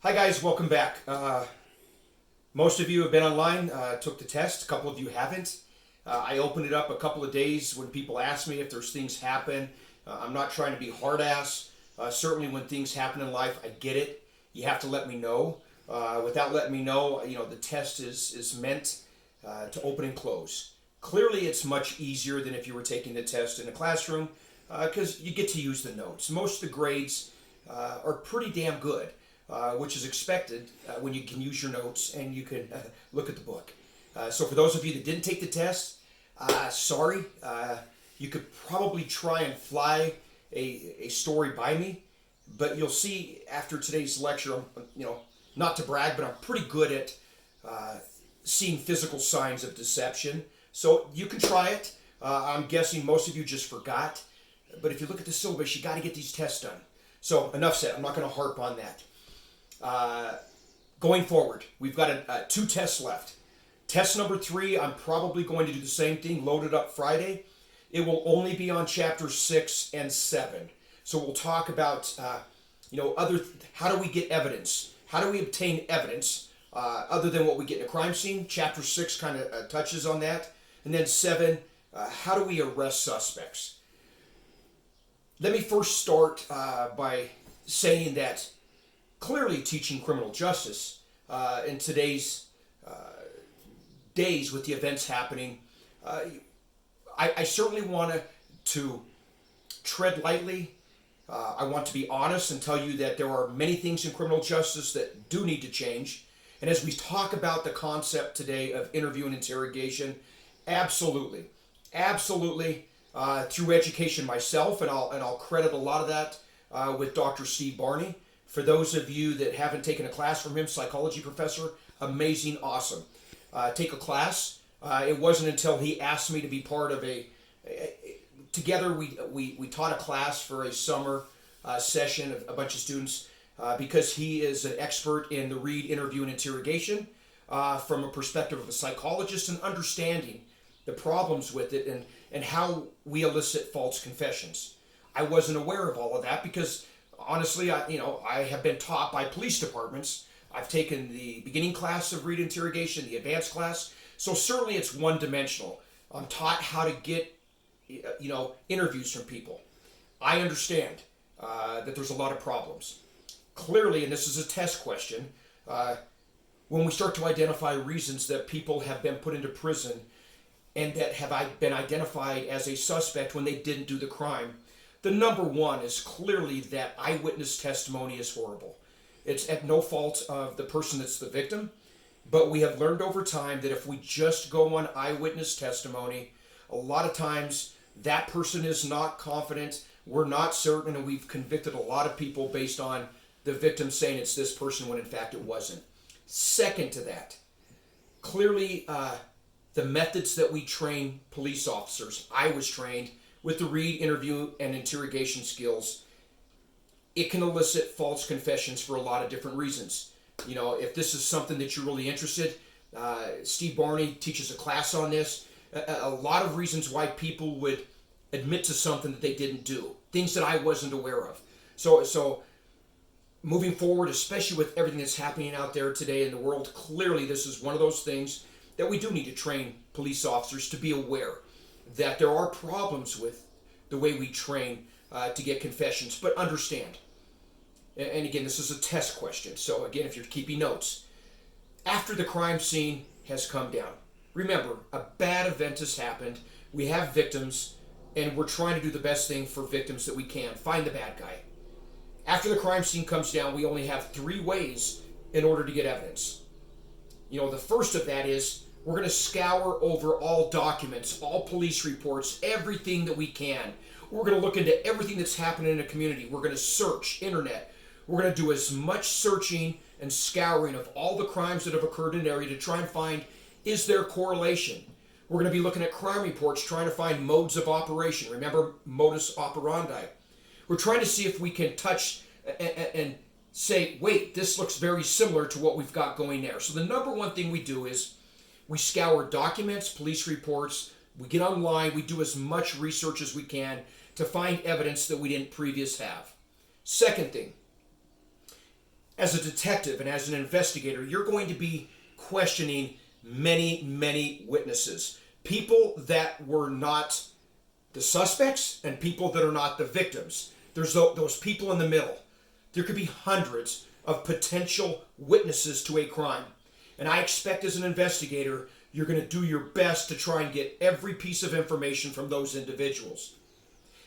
Hi guys, welcome back. Most of you have been online, took the test. A couple of you haven't. I opened it up a couple of days when people ask me if there's things happen. I'm not trying to be hard ass. Certainly when things happen in life, I get it. You have to let me know. Without letting me know, the test is meant to open and close. Clearly it's much easier than if you were taking the test in a classroom because you get to use the notes. Most of the grades are pretty damn good. Which is expected when you can use your notes and you can look at the book. So for those of you that didn't take the test, sorry. You could probably try and fly a story by me, but you'll see after today's lecture, not to brag, but I'm pretty good at seeing physical signs of deception. So you can try it. I'm guessing most of you just forgot, but if you look at the syllabus, you got to get these tests done. So enough said. I'm not going to harp on that. Going forward, we've got two tests left. Test number 3, I'm probably going to do the same thing, load it up Friday. It will only be on chapters 6 and 7. So we'll talk about, how do we get evidence? How do we obtain evidence other than what we get in a crime scene? Chapter 6 kind of touches on that. And then 7, how do we arrest suspects? Let me first start by saying that clearly teaching criminal justice in today's days with the events happening, I certainly want to tread lightly. I want to be honest and tell you that there are many things in criminal justice that do need to change. And as we talk about the concept today of interview and interrogation, absolutely, through education myself, and I'll credit a lot of that with Dr. Steve Barney. For those of you that haven't taken a class from him, psychology professor, amazing, awesome. Take a class. It wasn't until he asked me to be part of together we taught a class for a summer session of a bunch of students because he is an expert in the read, interview, and interrogation from a perspective of a psychologist and understanding the problems with it and how we elicit false confessions. I wasn't aware of all of that because honestly, I have been taught by police departments. I've taken the beginning class of read interrogation, the advanced class. So certainly it's one-dimensional. I'm taught how to get, interviews from people. I understand that there's a lot of problems. Clearly, and this is a test question, when we start to identify reasons that people have been put into prison and that have been identified as a suspect when they didn't do the crime, the number one is clearly that eyewitness testimony is horrible. It's at no fault of the person that's the victim, but we have learned over time that if we just go on eyewitness testimony, a lot of times that person is not confident, we're not certain, and we've convicted a lot of people based on the victim saying it's this person when in fact it wasn't. Second to that, clearly the methods that we train police officers, I was trained with the read, interview, and interrogation skills, it can elicit false confessions for a lot of different reasons. If this is something that you're really interested, Steve Barney teaches a class on this. A lot of reasons why people would admit to something that they didn't do, things that I wasn't aware of. So moving forward, especially with everything that's happening out there today in the world, clearly this is one of those things that we do need to train police officers to be aware that there are problems with the way we train to get confessions, but understand. And again, this is a test question. So again, if you're keeping notes, after the crime scene has come down, remember, a bad event has happened. We have victims, and we're trying to do the best thing for victims that we can. Find the bad guy. After the crime scene comes down, we only have 3 ways in order to get evidence. The first of that is we're going to scour over all documents, all police reports, everything that we can. We're going to look into everything that's happening in a community. We're going to search internet. We're going to do as much searching and scouring of all the crimes that have occurred in an area to try and find, is there correlation? We're going to be looking at crime reports, trying to find modes of operation. Remember, modus operandi. We're trying to see if we can touch and say, wait, this looks very similar to what we've got going there. So the number one thing we do is we scour documents, police reports, we get online, we do as much research as we can to find evidence that we didn't previously have. Second thing, as a detective and as an investigator, you're going to be questioning many, many witnesses. People that were not the suspects and people that are not the victims. There's those people in the middle. There could be hundreds of potential witnesses to a crime. And I expect as an investigator, you're going to do your best to try and get every piece of information from those individuals.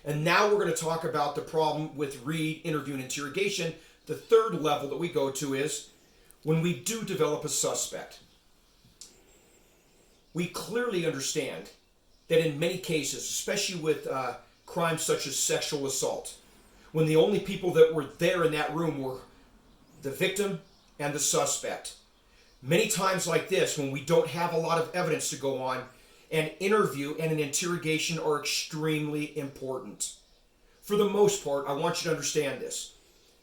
And now we're going to talk about the problem with read, interview, and interrogation. The third level that we go to is when we do develop a suspect. We clearly understand that in many cases, especially with crimes such as sexual assault, when the only people that were there in that room were the victim and the suspect. Many times like this, when we don't have a lot of evidence to go on, an interview and an interrogation are extremely important. For the most part, I want you to understand this.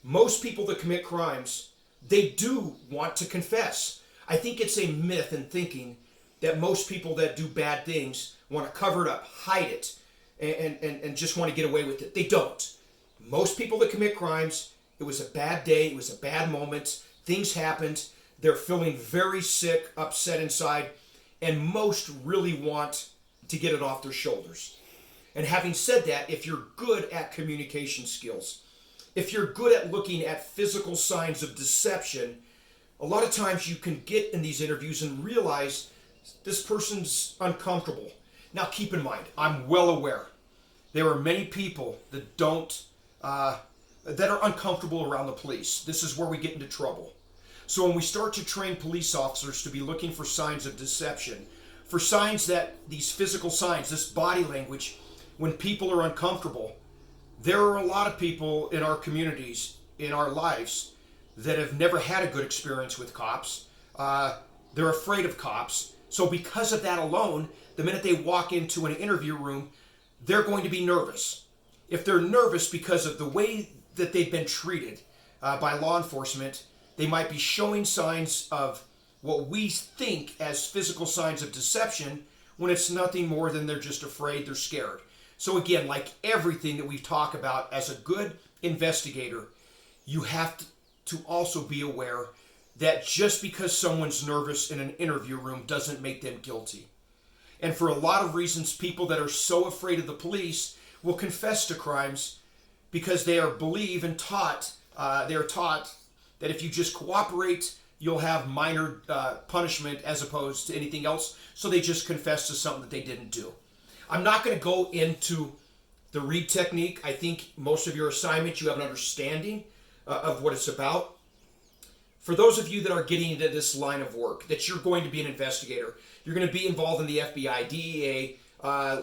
Most people that commit crimes, they do want to confess. I think it's a myth in thinking that most people that do bad things want to cover it up, hide it, and just want to get away with it. They don't. Most people that commit crimes, it was a bad day, it was a bad moment, things happened, they're feeling very sick, upset inside, and most really want to get it off their shoulders. And having said that, if you're good at communication skills, if you're good at looking at physical signs of deception, a lot of times you can get in these interviews and realize this person's uncomfortable. Now keep in mind, I'm well aware there are many people that that are uncomfortable around the police. This is where we get into trouble. So when we start to train police officers to be looking for signs of deception, for signs that these physical signs, this body language, when people are uncomfortable, there are a lot of people in our communities, in our lives, that have never had a good experience with cops. They're afraid of cops. So because of that alone, the minute they walk into an interview room, they're going to be nervous. If they're nervous because of the way that they've been treated by law enforcement, they might be showing signs of what we think as physical signs of deception when it's nothing more than they're just afraid, they're scared. So again, like everything that we talk about as a good investigator, you have to also be aware that just because someone's nervous in an interview room doesn't make them guilty. And for a lot of reasons, people that are so afraid of the police will confess to crimes because they are believed and taught, they are taught that if you just cooperate, you'll have minor punishment as opposed to anything else. So they just confess to something that they didn't do. I'm not going to go into the read technique. I think most of your assignment, you have an understanding of what it's about. For those of you that are getting into this line of work, that you're going to be an investigator, you're going to be involved in the FBI, DEA,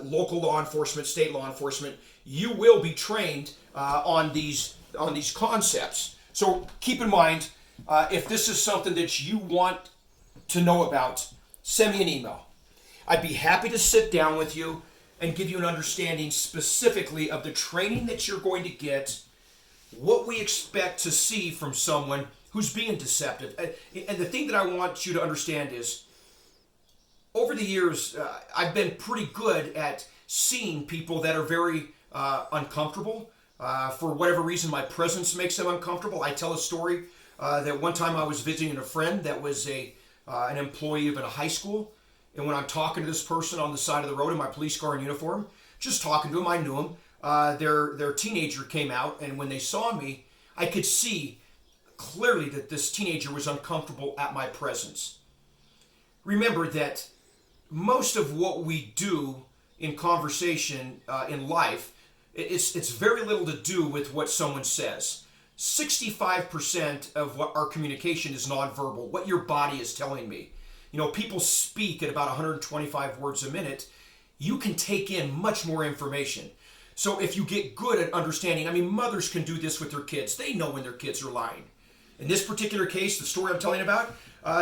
local law enforcement, state law enforcement, you will be trained on these concepts. So keep in mind, if this is something that you want to know about, send me an email. I'd be happy to sit down with you and give you an understanding specifically of the training that you're going to get, what we expect to see from someone who's being deceptive. And the thing that I want you to understand is, over the years, I've been pretty good at seeing people that are very uncomfortable. For whatever reason, my presence makes them uncomfortable. I tell a story that one time I was visiting a friend that was an employee of a high school. And when I'm talking to this person on the side of the road in my police car and uniform, just talking to him, I knew him. Their teenager came out, and when they saw me, I could see clearly that this teenager was uncomfortable at my presence. Remember that most of what we do in conversation in life, it's very little to do with what someone says. 65% of what our communication is nonverbal, what your body is telling me. You know, people speak at about 125 words a minute. You can take in much more information. So if you get good at understanding, I mean, mothers can do this with their kids. They know when their kids are lying. In this particular case, the story I'm telling you about,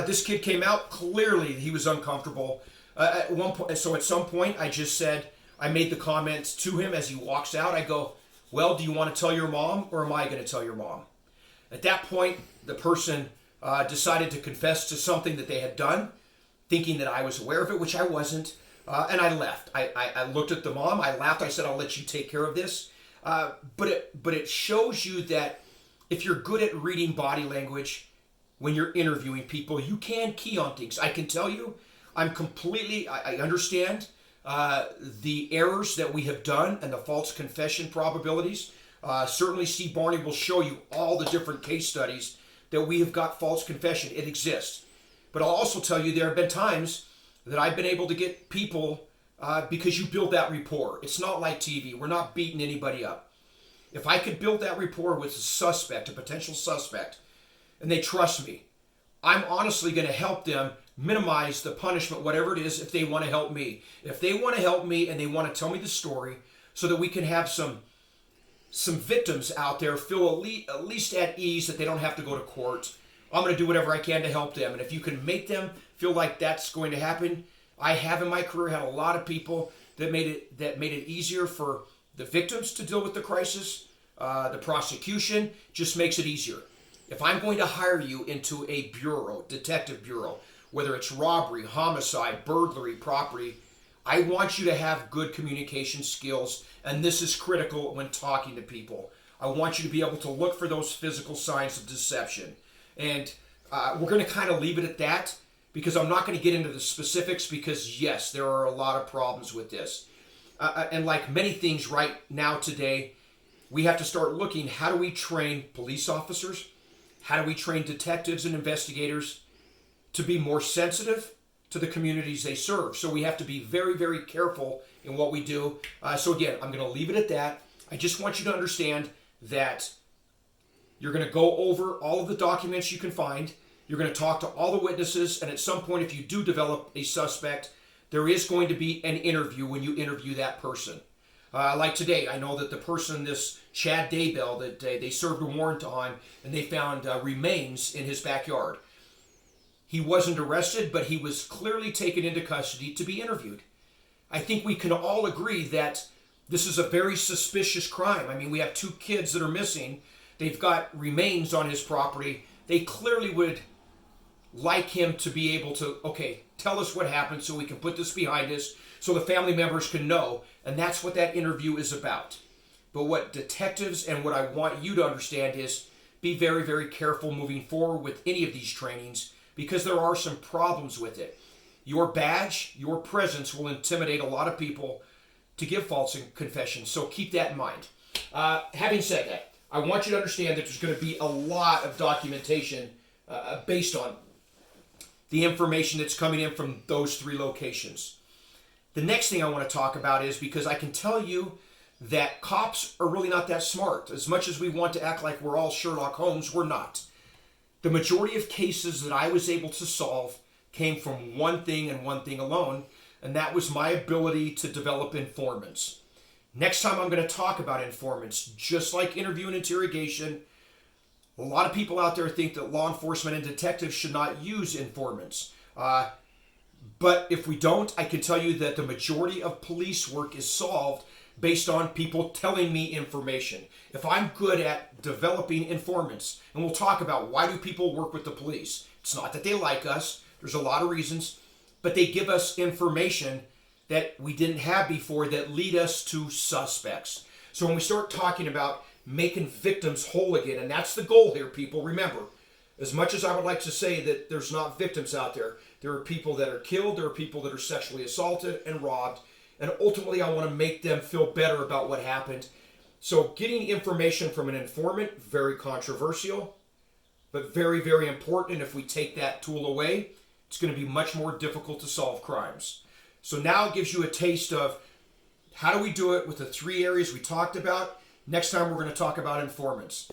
this kid came out, clearly he was uncomfortable. At one point, so at some point, I made the comment to him as he walks out. I go, well, do you want to tell your mom, or am I going to tell your mom? At that point, the person decided to confess to something that they had done, thinking that I was aware of it, which I wasn't, and I left. I looked at the mom, I laughed, I said, I'll let you take care of this. But it shows you that if you're good at reading body language when you're interviewing people, you can key on things. I can tell you, I understand the errors that we have done and the false confession probabilities. Certainly Steve Barney will show you all the different case studies that we have got false confession. It exists. But I'll also tell you there have been times that I've been able to get people because you build that rapport. It's not like TV. We're not beating anybody up. If I could build that rapport with a suspect, a potential suspect, and they trust me, I'm honestly going to help them minimize the punishment, whatever it is, if they want to help me. If they want to help me and they want to tell me the story so that we can have some victims out there feel at least at ease that they don't have to go to court, I'm going to do whatever I can to help them. And if you can make them feel like that's going to happen, I have in my career had a lot of people that made it easier for the victims to deal with the crisis. The prosecution just makes it easier. If I'm going to hire you into a bureau, detective bureau, whether it's robbery, homicide, burglary, property, I want you to have good communication skills, and this is critical when talking to people. I want you to be able to look for those physical signs of deception. And we're going to kind of leave it at that because I'm not going to get into the specifics because, yes, there are a lot of problems with this. And like many things right now today, we have to start looking, how do we train police officers? How do we train detectives and investigators to be more sensitive to the communities they serve? So we have to be very, very careful in what we do. So again, I'm going to leave it at that. I just want you to understand that you're going to go over all of the documents you can find. You're going to talk to all the witnesses. And at some point, if you do develop a suspect, there is going to be an interview when you interview that person. Like today, I know that the person, this Chad Daybell, that they served a warrant on, and they found remains in his backyard. He wasn't arrested, but he was clearly taken into custody to be interviewed. I think we can all agree that this is a very suspicious crime. I mean, we have 2 kids that are missing. They've got remains on his property. They clearly would like him to be able to, okay, tell us what happened so we can put this behind us so the family members can know. And that's what that interview is about. But what detectives and what I want you to understand is be very, very careful moving forward with any of these trainings because there are some problems with it. Your badge, your presence will intimidate a lot of people to give false confessions. So keep that in mind. Having said that, I want you to understand that there's going to be a lot of documentation based on the information that's coming in from those 3 locations. The next thing I want to talk about is because I can tell you that cops are really not that smart. As much as we want to act like we're all Sherlock Holmes, we're not. The majority of cases that I was able to solve came from one thing and one thing alone, and that was my ability to develop informants. Next time I'm going to talk about informants, just like interview and interrogation. A lot of people out there think that law enforcement and detectives should not use informants. But if we don't, I can tell you that the majority of police work is solved based on people telling me information. If I'm good at developing informants, and we'll talk about why do people work with the police. It's not that they like us. There's a lot of reasons. But they give us information that we didn't have before that lead us to suspects. So when we start talking about making victims whole again, and that's the goal here, people, remember, as much as I would like to say that there's not victims out there, there are people that are killed, there are people that are sexually assaulted and robbed, and ultimately I want to make them feel better about what happened. So getting information from an informant, very controversial, but very, very important. And if we take that tool away, it's going to be much more difficult to solve crimes. So now it gives you a taste of how do we do it with the 3 areas we talked about. Next time we're going to talk about informants.